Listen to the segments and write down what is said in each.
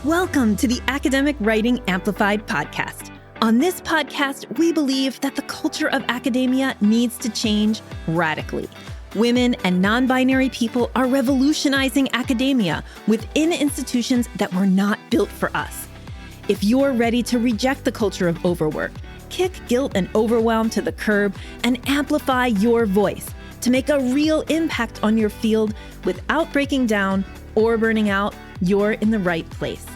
Welcome to the Academic Writing Amplified podcast. On this podcast, we believe that the culture of academia needs to change radically. Women and non-binary people are revolutionizing academia within institutions that were not built for us. If you're ready to reject the culture of overwork, kick guilt and overwhelm to the curb, and amplify your voice to make a real impact on your field without breaking down or burning out, you're in the right place.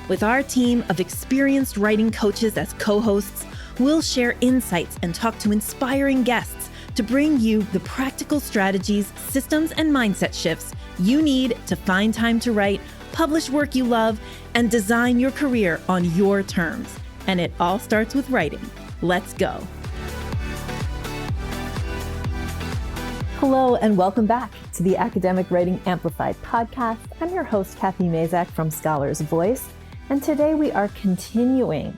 With our team of experienced writing coaches as co-hosts, we'll share insights and talk to inspiring guests to bring you the practical strategies, systems, and mindset shifts you need to find time to write, publish work you love, and design your career on your terms. And it all starts with writing. Let's go. Hello, and welcome back to the Academic Writing Amplified podcast. I'm your host, Kathy Mazak from Scholar's Voice. And today we are continuing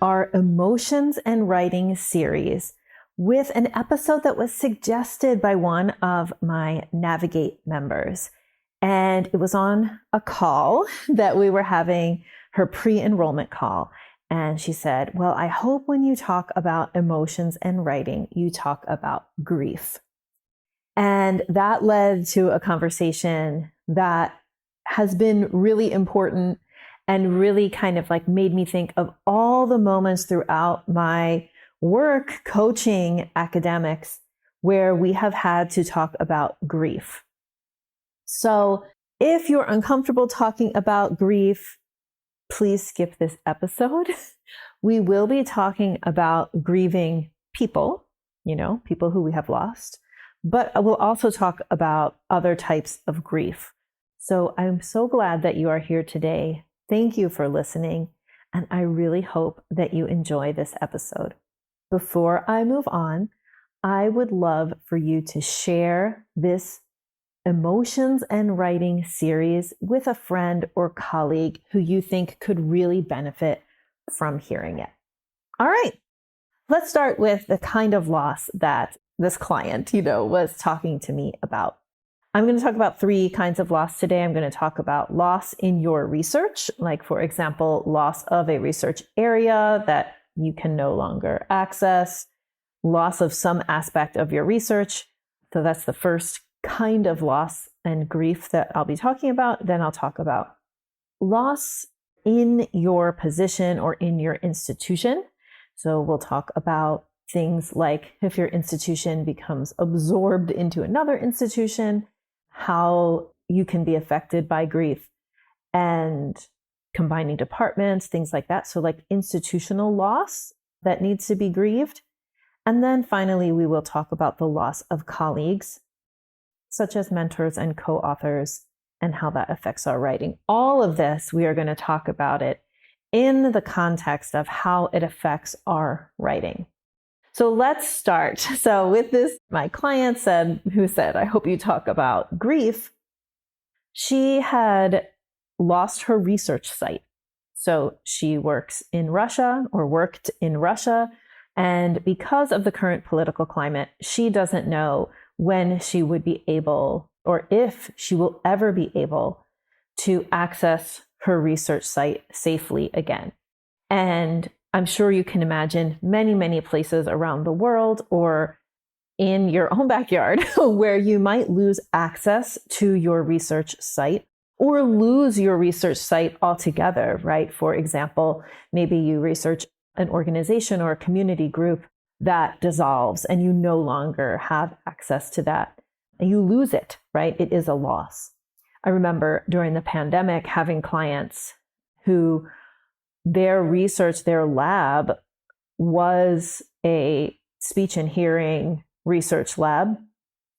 our Emotions and Writing series with an episode that was suggested by one of my Navigate members. And it was on a call that we were having, her pre-enrollment call. And she said, well, I hope when you talk about emotions and writing, you talk about grief. And that led to a conversation that has been really important and really kind of like made me think of all the moments throughout my work coaching academics where we have had to talk about grief. So if you're uncomfortable talking about grief, please skip this episode. We will be talking about grieving people, people who we have lost, but we'll also talk about other types of grief. So I'm so glad that you are here today. Thank you for listening, and I really hope that you enjoy this episode. Before I move on, I would love for you to share this Emotions and Writing series with a friend or colleague who you think could really benefit from hearing it. All right, let's start with the kind of loss that this client, was talking to me about. I'm going to talk about 3 kinds of loss today. I'm going to talk about loss in your research, like, for example, loss of a research area that you can no longer access, loss of some aspect of your research. So that's the first kind of loss and grief that I'll be talking about. Then I'll talk about loss in your position or in your institution. So we'll talk about things like if your institution becomes absorbed into another institution, how you can be affected by grief, and combining departments, things like that. So like institutional loss that needs to be grieved. And then finally, we will talk about the loss of colleagues, such as mentors and co-authors, and how that affects our writing. All of this, we are going to talk about it in the context of how it affects our writing. So let's start. So with this, my client who said, I hope you talk about grief. She had lost her research site. So she worked in Russia. And because of the current political climate, she doesn't know when she would be able, or if she will ever be able, to access her research site safely again. And I'm sure you can imagine many, many places around the world or in your own backyard where you might lose access to your research site or lose your research site altogether, right? For example, maybe you research an organization or a community group that dissolves and you no longer have access to that and you lose it, right? It is a loss. I remember during the pandemic having clients who their research, their lab was a speech and hearing research lab.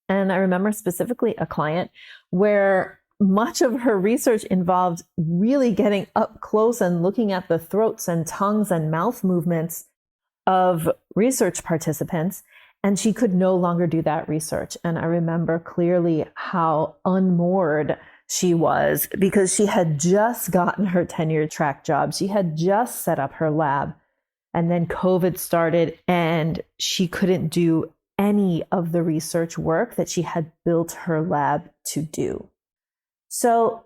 And I remember specifically a client where much of her research involved really getting up close and looking at the throats and tongues and mouth movements of research participants. And she could no longer do that research. And I remember clearly how unmoored she was because she had just gotten her tenure track job. She had just set up her lab, and then COVID started and she couldn't do any of the research work that she had built her lab to do. So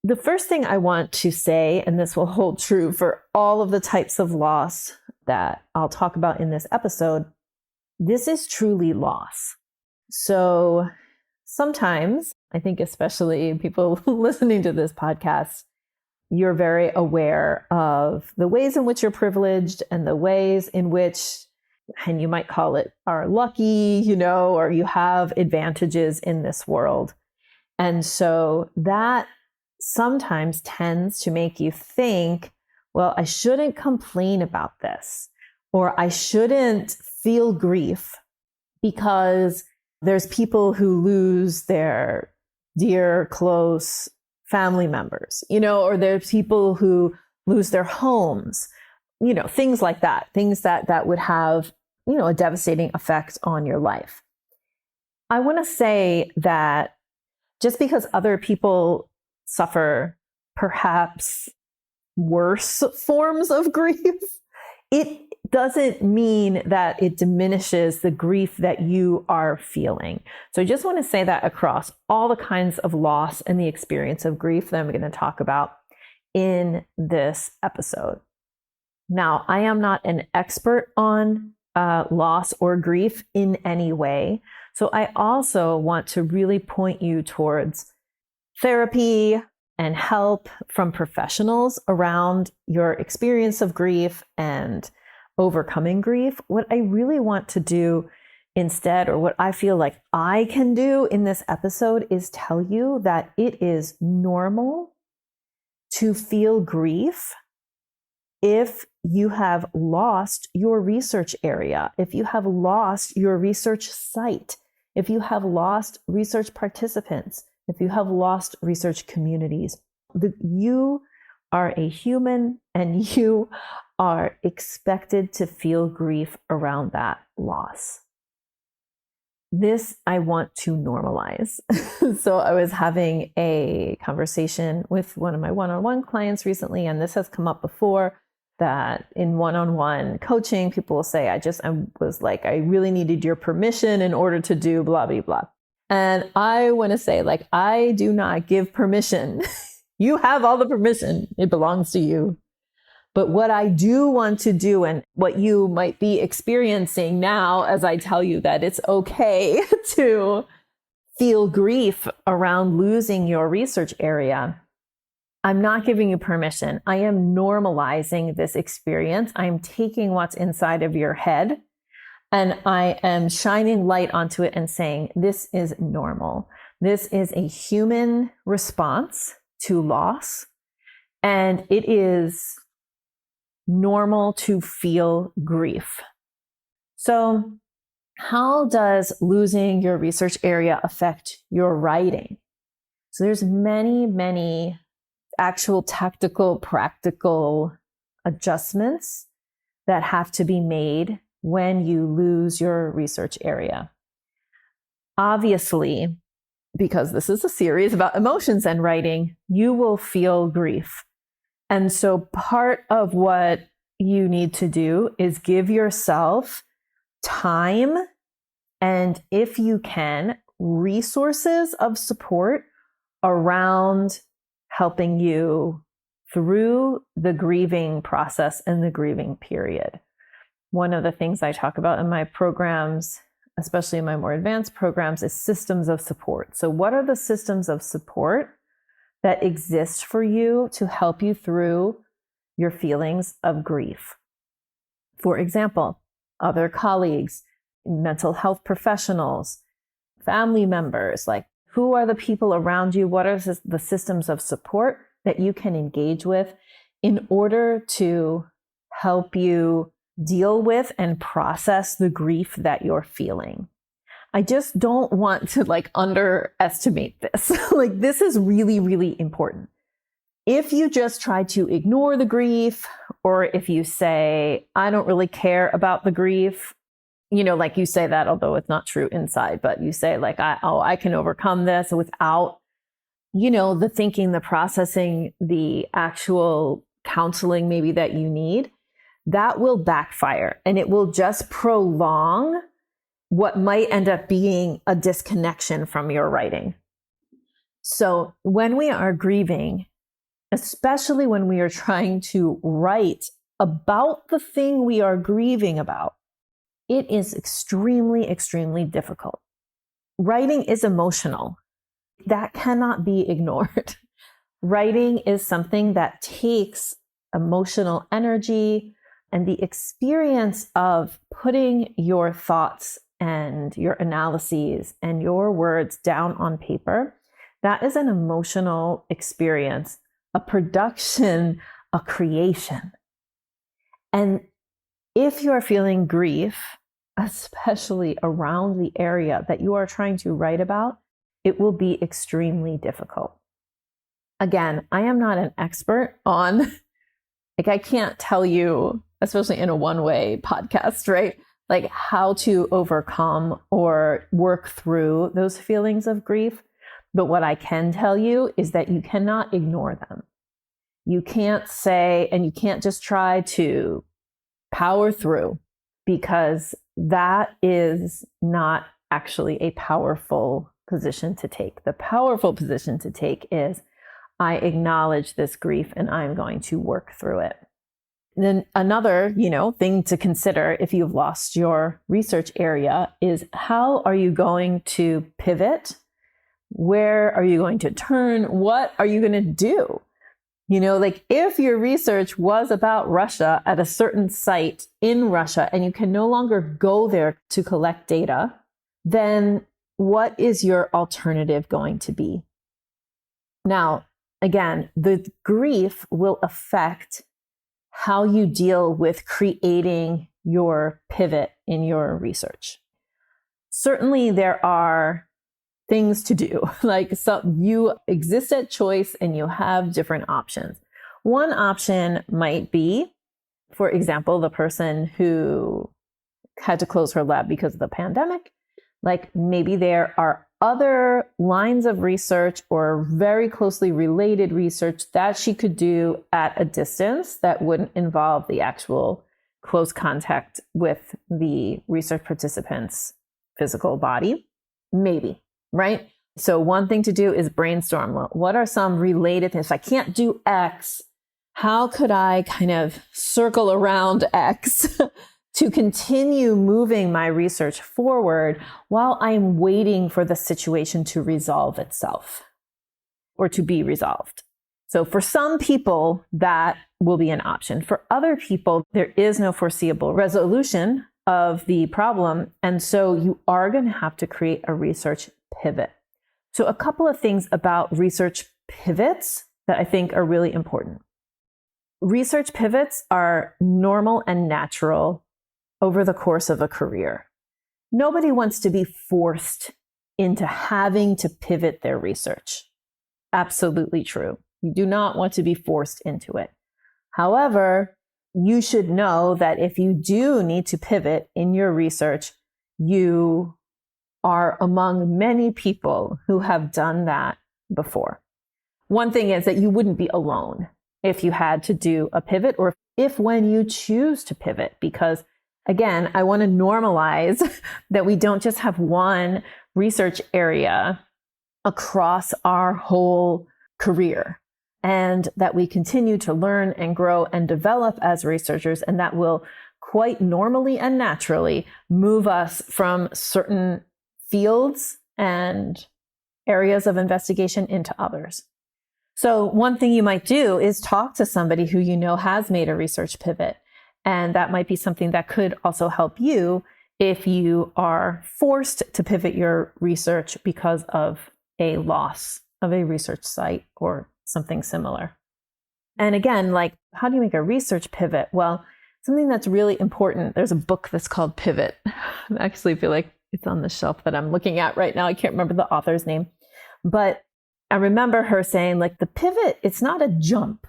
The first thing I want to say, and this will hold true for all of the types of loss that I'll talk about in this episode, this is truly loss. So sometimes, I think especially people listening to this podcast, you're very aware of the ways in which you're privileged and the ways in which, and you might call it, are lucky, or you have advantages in this world. And so that sometimes tends to make you think, well, I shouldn't complain about this, or I shouldn't feel grief because there's people who lose their dear, close family members, or there's people who lose their homes, things like that, things that would have, a devastating effect on your life. I want to say that just because other people suffer perhaps worse forms of grief, it doesn't mean that it diminishes the grief that you are feeling. So I just want to say that across all the kinds of loss and the experience of grief that I'm going to talk about in this episode. Now, I am not an expert on loss or grief in any way. So I also want to really point you towards therapy and help from professionals around your experience of grief and overcoming grief. What I really want to do instead, or what I feel like I can do in this episode, is tell you that it is normal to feel grief if you have lost your research area, if you have lost your research site, if you have lost research participants, if you have lost research communities. You are a human and you are expected to feel grief around that loss. This I want to normalize. So I was having a conversation with one of my one-on-one clients recently, and this has come up before, that in one-on-one coaching, people will say, I was like, I really needed your permission in order to do blah, blah, blah. And I want to say, like, I do not give permission. You have all the permission. It belongs to you. But what I do want to do, and what you might be experiencing now as I tell you that it's okay to feel grief around losing your research area, I'm not giving you permission. I am normalizing this experience. I'm taking what's inside of your head and I am shining light onto it and saying, this is normal. This is a human response to loss. And it is normal to feel grief. So how does losing your research area affect your writing? So there's many actual tactical, practical adjustments that have to be made when you lose your research area. Obviously, because this is a series about emotions and writing, you will feel grief. And so part of what you need to do is give yourself time and, if you can, resources of support around helping you through the grieving process and the grieving period. One of the things I talk about in my programs, especially in my more advanced programs, is systems of support. So what are the systems of support that exist for you to help you through your feelings of grief? For example, other colleagues, mental health professionals, family members, like, who are the people around you? What are the systems of support that you can engage with in order to help you deal with and process the grief that you're feeling? I just don't want to underestimate this. This is really, really important. If you just try to ignore the grief, or if you say, I don't really care about the grief, you say that, although it's not true inside, but you say I can overcome this without, the thinking, the processing, the actual counseling maybe that you need, that will backfire and it will just prolong what might end up being a disconnection from your writing. So when we are grieving, especially when we are trying to write about the thing we are grieving about, it is extremely, extremely difficult. Writing is emotional. That cannot be ignored. Writing is something that takes emotional energy, and the experience of putting your thoughts and your analyses and your words down on paper, that is an emotional experience, a production, a creation. And if you are feeling grief, especially around the area that you are trying to write about, it will be extremely difficult. Again, I am not an expert on, I can't tell you, especially in a one-way podcast, right? Like how to overcome or work through those feelings of grief. But what I can tell you is that you cannot ignore them. You can't say, and you can't just try to power through, because that is not actually a powerful position to take. The powerful position to take is, I acknowledge this grief and I'm going to work through it. Then another, thing to consider if you've lost your research area is, how are you going to pivot? Where are you going to turn? What are you going to do? If your research was about Russia at a certain site in Russia and you can no longer go there to collect data, then what is your alternative going to be? Now, again, the grief will affect how you deal with creating your pivot in your research. Certainly, there are things to do. You exist at choice and you have different options. One option might be, for example, the person who had to close her lab because of the pandemic. Maybe there are other lines of research or very closely related research that she could do at a distance that wouldn't involve the actual close contact with the research participant's physical body. Maybe, right? So one thing to do is brainstorm. What are some related things? If I can't do X, how could I kind of circle around X to continue moving my research forward while I'm waiting for the situation to resolve itself or to be resolved? So for some people, that will be an option. For other people, there is no foreseeable resolution of the problem. And so you are going to have to create a research pivot. So a couple of things about research pivots that I think are really important. Research pivots are normal and natural over the course of a career. Nobody wants to be forced into having to pivot their research. Absolutely true. You do not want to be forced into it. However, you should know that if you do need to pivot in your research, you are among many people who have done that before. One thing is that you wouldn't be alone if you had to do a pivot, or if when you choose to pivot, because again, I want to normalize that we don't just have one research area across our whole career, and that we continue to learn and grow and develop as researchers, and that will quite normally and naturally move us from certain fields and areas of investigation into others. So one thing you might do is talk to somebody who you know has made a research pivot. And that might be something that could also help you if you are forced to pivot your research because of a loss of a research site or something similar. And again, how do you make a research pivot? Well, something that's really important. There's a book that's called Pivot. I actually feel like it's on the shelf that I'm looking at right now. I can't remember the author's name, but I remember her saying, the pivot, it's not a jump.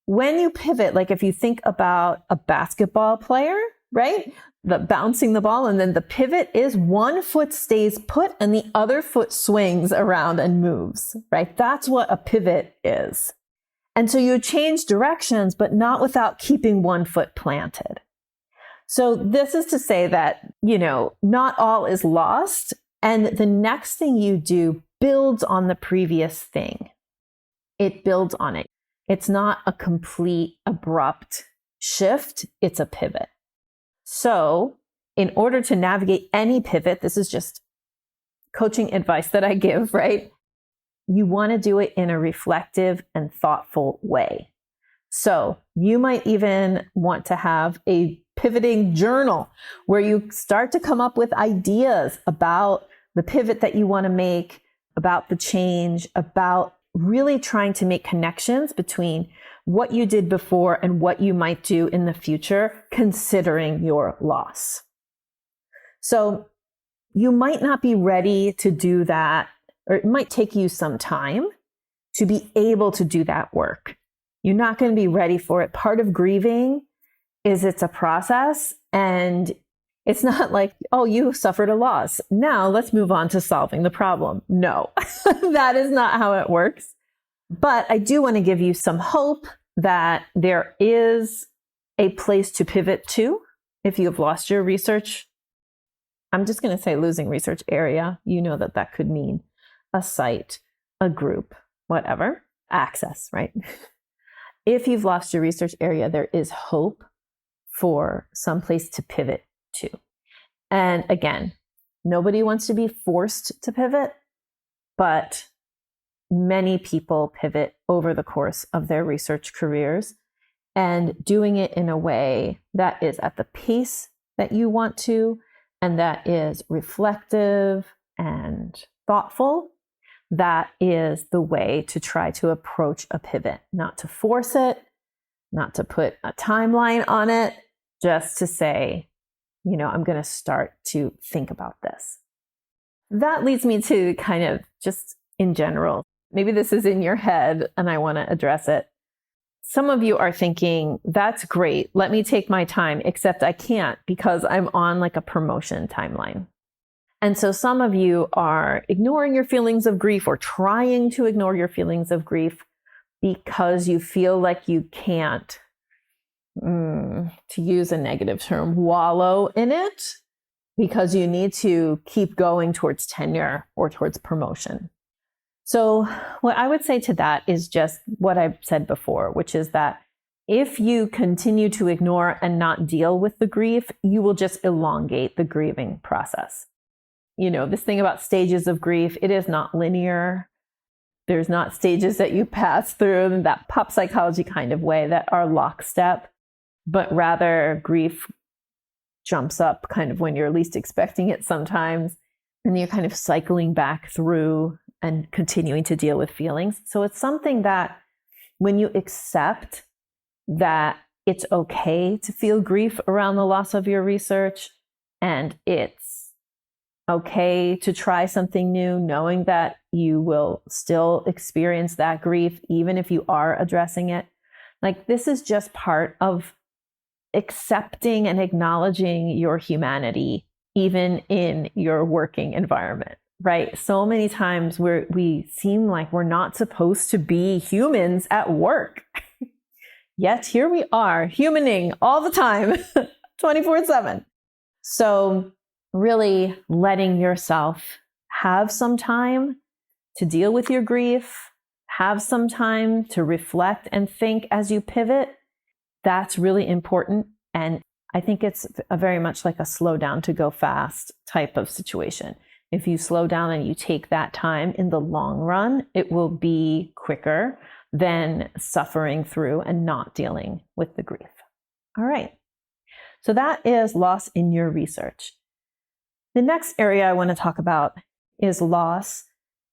When you pivot, if you think about a basketball player, right? The bouncing the ball, and then the pivot is one foot stays put and the other foot swings around and moves, right? That's what a pivot is. And so you change directions, but not without keeping one foot planted. So this is to say that, not all is lost, and the next thing you do builds on the previous thing. it builds on it. It's not a complete abrupt shift, it's a pivot. So in order to navigate any pivot, this is just coaching advice that I give, right? You want to do it in a reflective and thoughtful way. So you might even want to have a pivoting journal where you start to come up with ideas about the pivot that you want to make, about the change, about really trying to make connections between what you did before and what you might do in the future, considering your loss. So you might not be ready to do that, or it might take you some time to be able to do that work. You're not going to be ready for it. Part of grieving is it's a process, and it's not like, oh, you suffered a loss. Now let's move on to solving the problem. No, that is not how it works. But I do want to give you some hope that there is a place to pivot to if you have lost your research. I'm just going to say losing research area. You know that that could mean a site, a group, whatever, access, right? If you've lost your research area, there is hope for some place to pivot to. And again, nobody wants to be forced to pivot, but many people pivot over the course of their research careers, and doing it in a way that is at the pace that you want to, and that is reflective and thoughtful. That is the way to try to approach a pivot, not to force it, not to put a timeline on it, just to say, I'm going to start to think about this. That leads me to kind of just in general, maybe this is in your head and I want to address it. Some of you are thinking, that's great. Let me take my time, except I can't because I'm on like a promotion timeline. And so some of you are ignoring your feelings of grief or trying to ignore your feelings of grief because you feel like you can't, to use a negative term, wallow in it, because you need to keep going towards tenure or towards promotion. So what I would say to that is just what I've said before, which is that if you continue to ignore and not deal with the grief, you will just elongate the grieving process. This thing about stages of grief, it is not linear. There's not stages that you pass through in that pop psychology kind of way that are lockstep, but rather grief jumps up kind of when you're least expecting it sometimes, and you're kind of cycling back through and continuing to deal with feelings. So it's something that when you accept that it's okay to feel grief around the loss of your research, and it's okay to try something new, knowing that you will still experience that grief, even if you are addressing it. Like, this is just part of accepting and acknowledging your humanity, even in your working environment, right? So many times we seem like we're not supposed to be humans at work. Yet here we are, humaning all the time, 24/7. So really letting yourself have some time to deal with your grief, have some time to reflect and think as you pivot, that's really important. And I think it's very much like a slow down to go fast type of situation. If you slow down and you take that time in the long run, it will be quicker than suffering through and not dealing with the grief. All right. So that is loss in your research. The next area I want to talk about is loss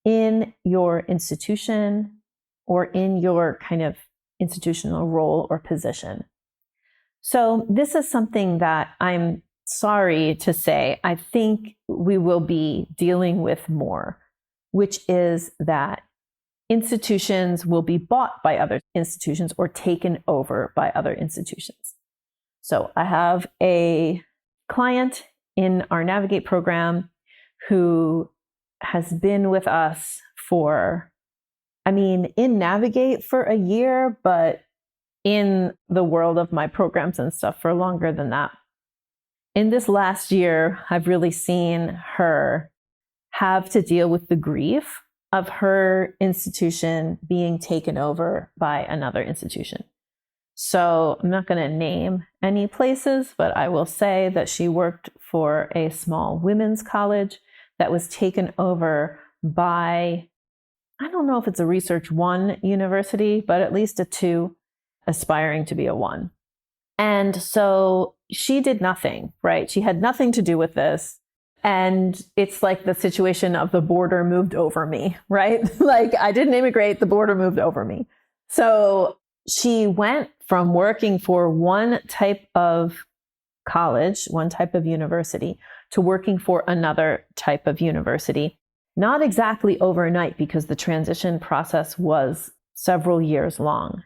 in your institution or in your kind of institutional role or position. So this is something that I'm sorry to say, I think we will be dealing with more, which is that institutions will be bought by other institutions or taken over by other institutions. So I have a client in our Navigate program who has been with us in Navigate for a year, but in the world of my programs and stuff for longer than that. In this last year, I've really seen her have to deal with the grief of her institution being taken over by another institution. So I'm not going to name any places, but I will say that she worked for a small women's college that was taken over by, I don't know if it's a Research 1 university, but at least a 2 aspiring to be a 1. And so she did nothing, right? She had nothing to do with this. And it's like the situation of the border moved over me, right? Like I didn't immigrate, the border moved over me. So she went from working for one type of college, one type of university, to working for another type of university. Not exactly overnight because the transition process was several years long.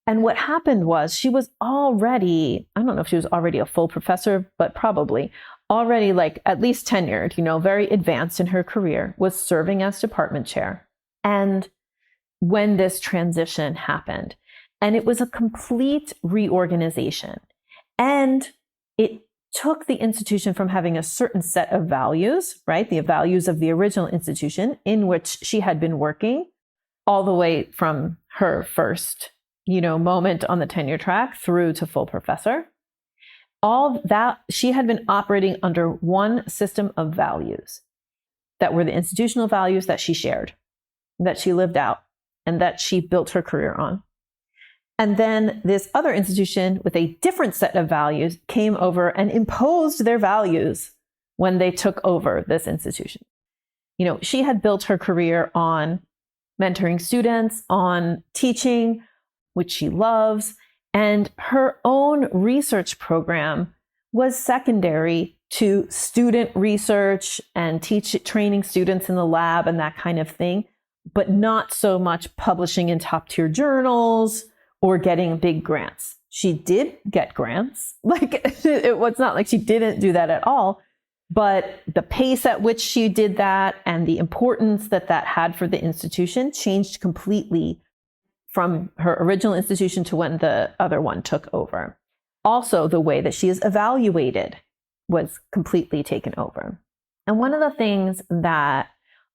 And what happened was she was already, I don't know if she was already a full professor, but probably already like at least tenured, very advanced in her career, was serving as department chair. And when this transition happened, and it was a complete reorganization, and it took the institution from having a certain set of values, right? The values of the original institution in which she had been working all the way from her first, moment on the tenure track through to full professor. All that she had been operating under one system of values that were the institutional values that she shared, that she lived out, and that she built her career on. And then this other institution with a different set of values came over and imposed their values when they took over this institution. She had built her career on mentoring students, on teaching, which she loves, and her own research program was secondary to student research and training students in the lab and that kind of thing, but not so much publishing in top-tier journals or getting big grants. She did get grants. It was not like she didn't do that at all, but the pace at which she did that and the importance that had for the institution changed completely from her original institution to when the other one took over. Also, the way that she is evaluated was completely taken over. And one of the things that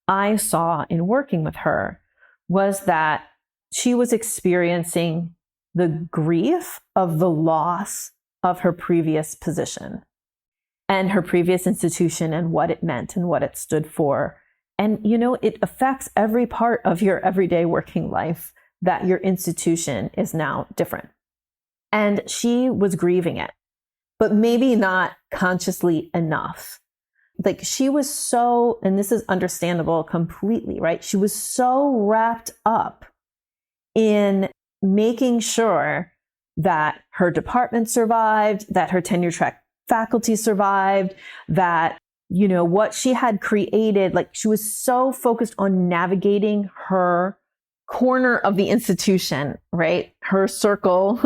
I saw in working with her was that she was experiencing the grief of the loss of her previous position and her previous institution and what it meant and what it stood for. And, it affects every part of your everyday working life that your institution is now different. And she was grieving it, but maybe not consciously enough. She was so, and this is understandable completely, right? She was so wrapped up in making sure that her department survived, that her tenure track faculty survived, that, what she had created, she was so focused on navigating her corner of the institution, right? Her circle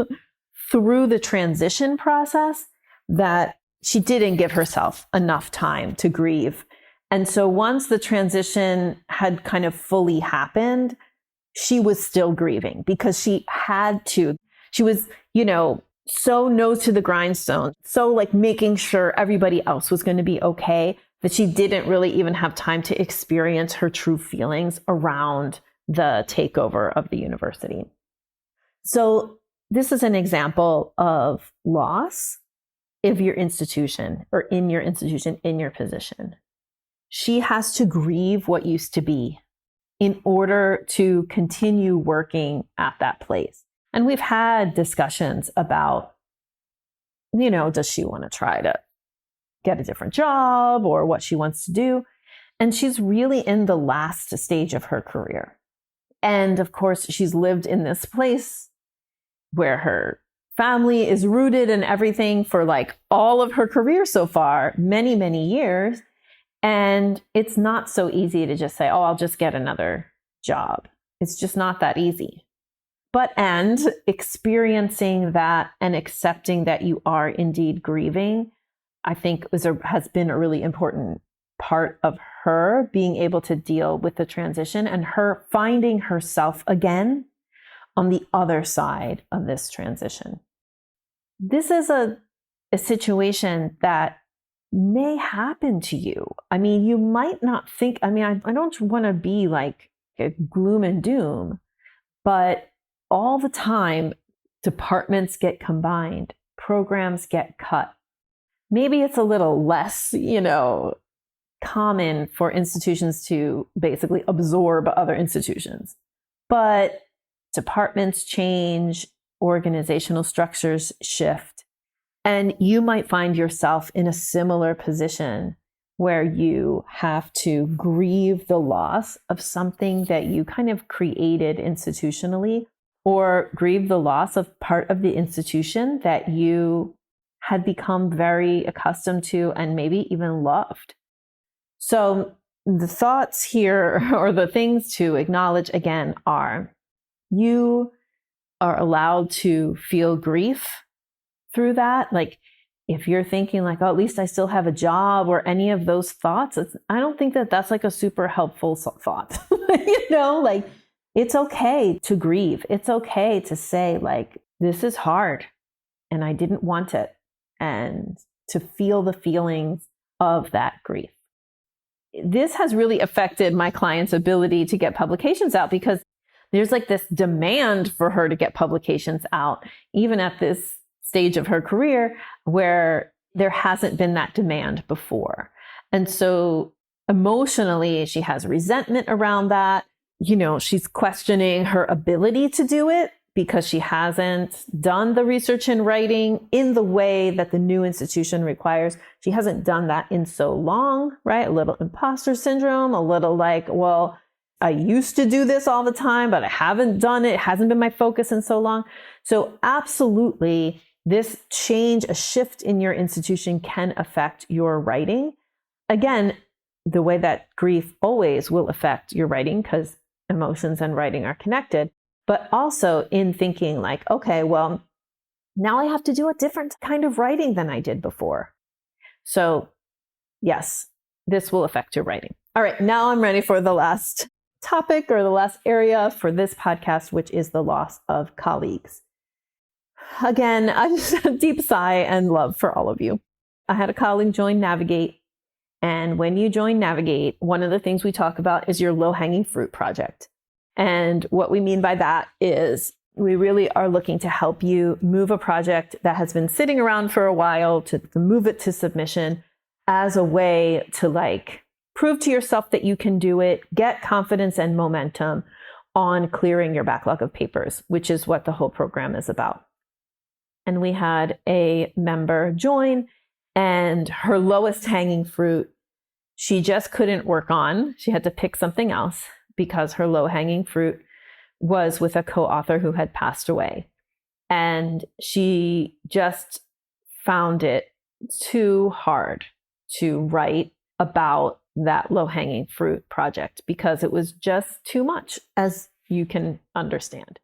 through the transition process that she didn't give herself enough time to grieve. And so once the transition had kind of fully happened, she was still grieving because she had to. She was, so nose to the grindstone, so making sure everybody else was going to be okay, that she didn't really even have time to experience her true feelings around the takeover of the university. So this is an example of loss of your institution or in your institution, in your position. She has to grieve what used to be in order to continue working at that place. And we've had discussions about, does she want to try to get a different job or what she wants to do? And she's really in the last stage of her career. And of course, she's lived in this place where her family is rooted and everything for all of her career so far, many, many years. And it's not so easy to just say, oh, I'll just get another job. It's just not that easy. And experiencing that and accepting that you are indeed grieving, I think has been a really important part of her being able to deal with the transition and her finding herself again on the other side of this transition. This is a situation that may happen to you. I mean, you might not think, I don't want to be like a gloom and doom, but all the time, departments get combined, programs get cut. Maybe it's a little less, common for institutions to basically absorb other institutions. But departments change, organizational structures shift, and you might find yourself in a similar position where you have to grieve the loss of something that you kind of created institutionally, or grieve the loss of part of the institution that you had become very accustomed to and maybe even loved. So the thoughts here, or the things to acknowledge again, are you are allowed to feel grief through that. Like if you're thinking like, oh, at least I still have a job, or any of those thoughts, I don't think that that's like a super helpful thought. Like it's okay to grieve. It's okay to say like, this is hard and I didn't want it, and to feel the feelings of that grief. This has really affected my client's ability to get publications out, because there's like this demand for her to get publications out, even at this stage of her career where there hasn't been that demand before. And so emotionally, she has resentment around that. She's questioning her ability to do it because she hasn't done the research and writing in the way that the new institution requires. She hasn't done that in so long, right? A little imposter syndrome, a little like, well, I used to do this all the time, but I haven't done it. It hasn't been my focus in so long. So absolutely, this change, a shift in your institution can affect your writing. Again, the way that grief always will affect your writing, because emotions and writing are connected, but also in thinking like, okay, well, now I have to do a different kind of writing than I did before. So yes, this will affect your writing. All right, now I'm ready for the last topic, or the last area for this podcast, which is the loss of colleagues. Again, I just had a deep sigh and love for all of you. I had a colleague join Navigate. And when you join Navigate, one of the things we talk about is your low-hanging fruit project. And what we mean by that is we really are looking to help you move a project that has been sitting around for a while, to move it to submission as a way to like prove to yourself that you can do it, get confidence and momentum on clearing your backlog of papers, which is what the whole program is about. And we had a member join, and her lowest hanging fruit, she just couldn't work on. She had to pick something else because her low hanging fruit was with a co-author who had passed away. And she just found it too hard to write about that low hanging fruit project because it was just too much, as you can understand.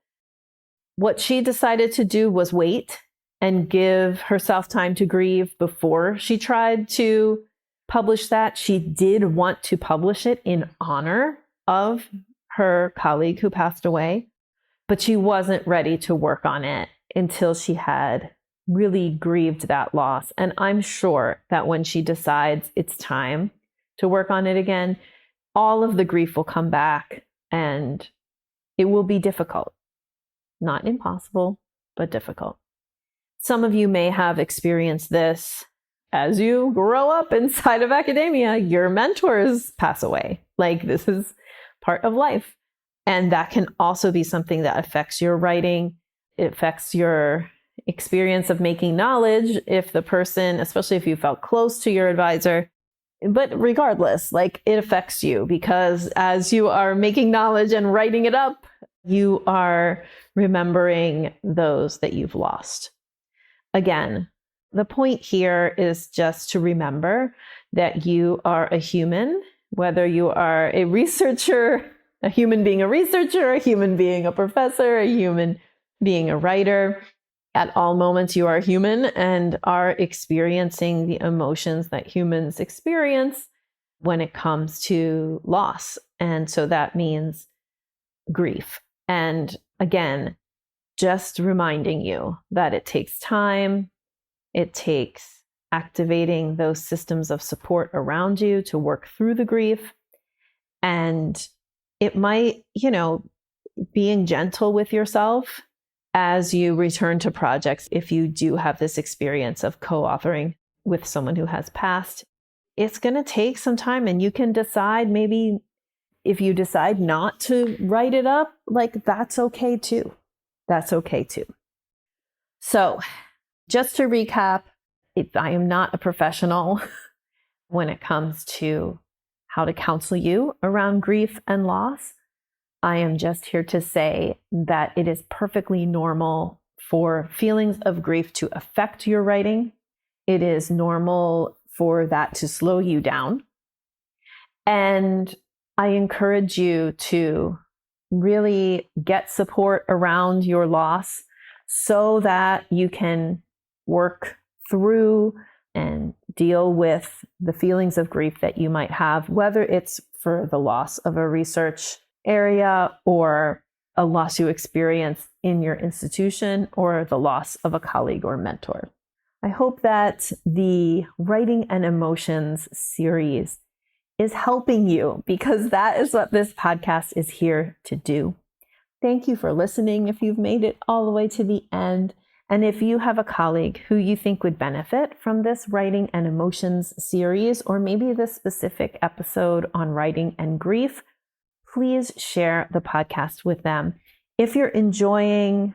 What she decided to do was wait and give herself time to grieve before she tried to publish that. She did want to publish it in honor of her colleague who passed away, but she wasn't ready to work on it until she had really grieved that loss. And I'm sure that when she decides it's time to work on it again, all of the grief will come back and it will be difficult. Not impossible, but difficult. Some of you may have experienced this as you grow up inside of academia. Your mentors pass away. Like, this is part of life. And that can also be something that affects your writing. It affects your experience of making knowledge if the person, especially if you felt close to your advisor. But regardless, like, it affects you because as you are making knowledge and writing it up, you are remembering those that you've lost. Again, the point here is just to remember that you are a human, whether you are a researcher, a human being a researcher, a human being a professor, a human being a writer. At all moments, you are human and are experiencing the emotions that humans experience when it comes to loss. And so that means grief. And again, just reminding you that it takes time, it takes activating those systems of support around you to work through the grief. And it might, being gentle with yourself as you return to projects. If you do have this experience of co-authoring with someone who has passed, it's going to take some time, and you can decide, maybe if you decide not to write it up, like that's okay too. That's okay too. So just to recap, I am not a professional when it comes to how to counsel you around grief and loss. I am just here to say that it is perfectly normal for feelings of grief to affect your writing. It is normal for that to slow you down. And I encourage you to really get support around your loss so that you can work through and deal with the feelings of grief that you might have, whether it's for the loss of a research area or a loss you experience in your institution or the loss of a colleague or mentor. I hope that the Writing and Emotions series is helping you, because that is what this podcast is here to do. Thank you for listening if you've made it all the way to the end. And if you have a colleague who you think would benefit from this Writing and Emotions series, or maybe this specific episode on writing and grief, please share the podcast with them. If you're enjoying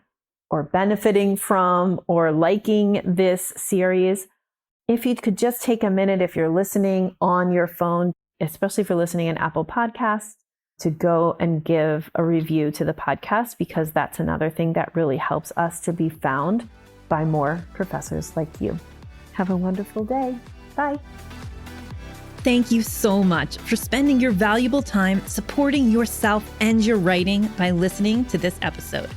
or benefiting from or liking this series, if you could just take a minute, if you're listening on your phone, especially if you're listening in Apple Podcasts, to go and give a review to the podcast, because that's another thing that really helps us to be found by more professors like you. Have a wonderful day. Bye. Thank you so much for spending your valuable time supporting yourself and your writing by listening to this episode.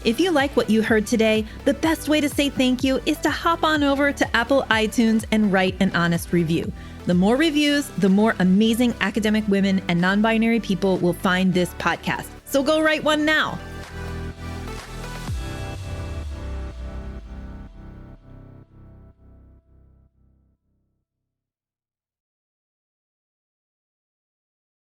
If you like what you heard today, the best way to say thank you is to hop on over to Apple iTunes and write an honest review. The more reviews, the more amazing academic women and non-binary people will find this podcast. So go write one now.